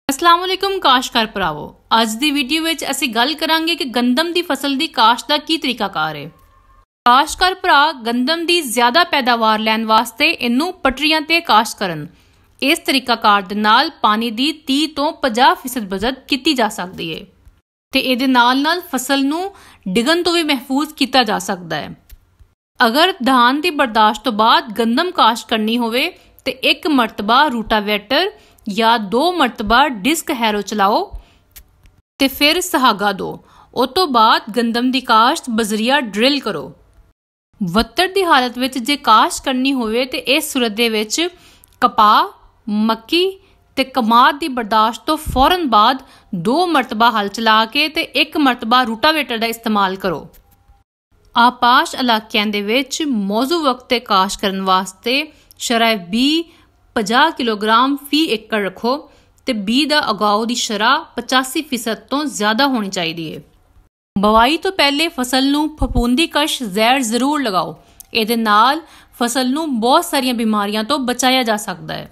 अस्सलाम वालेकुम काश्तकार भरावो। ਅੱਜ ਦੀ ਵੀਡੀਓ ਵਿੱਚ ਅਸੀਂ ਗੱਲ ਕਰਾਂਗੇ ਕਿ ਗੰਦਮ ਦੀ ਫਸਲ ਦੀ ਕਾਸ਼ਤ ਦਾ ਕੀ ਤਰੀਕਾਕਾਰ ਹੈ। ਕਾਸ਼ਤਕਾਰ ਭਰਾ ਗੰਦਮ ਦੀ ਜ਼ਿਆਦਾ ਪੈਦਾਵਾਰ ਲੈਣ ਵਾਸਤੇ ਇਹਨੂੰ ਪਟਰੀਆਂ ਤੇ ਕਾਸ਼ਤ ਕਰਨ। ਇਸ ਤਰੀਕਾਕਾਰ ਦੇ ਨਾਲ ਪਾਣੀ ਦੀ 30 ਤੋਂ 50% ਬਚਤ ਕੀਤੀ ਜਾ ਸਕਦੀ ਹੈ ਤੇ ਇਹਦੇ ਨਾਲ ਫਸਲ ਨੂੰ ਡਿੱਗਣ ਤੋਂ ਵੀ ਮਹਿਫੂਜ਼ ਕੀਤਾ ਜਾ ਸਕਦਾ ਹੈ। ਅਗਰ ਧਾਨ ਦੀ ਬਰਦਾਸ਼ਤ ਤੋਂ ਬਾਅਦ ਗੰਦਮ ਕਾਸ਼ਤ ਕਰਨੀ ਹੋਵੇ ਤੇ ਇੱਕ ਮਰਤਬਾ ਰੂਟਾਵੇਟਰ या 2 मरतबा डिस्क हैरो चलाओ ते फिर सहागा दो। उस तो बाद गंदम दी काश्त बजरिया ड्रिल करो। वत्तर दी हालत विच जे काश्त करनी होवे ते इस सूरत दे विच कपाह, मक्की ते कमाद दी बर्दाश्त तो फौरन बाद 2 मरतबा हल चला के ते 1 मरतबा रूटावेटर दा इस्तेमाल करो। आपाश इलाकिਆਂ ਦੇ ਵਿੱਚ मौजू वक्त ते काश्त करन वास्ते शराय 50 किलोग्राम फी एकड़ रखो ते बी दा उगाओ दी शरह 85% तो ज्यादा होनी चाहिए। बवाई तो पहले फसल नूं फफूंदी कश जहर जरूर लगाओ। इहदे नाल फसल नूं बहुत सारियां बीमारियां तो बचाया जा सकता है।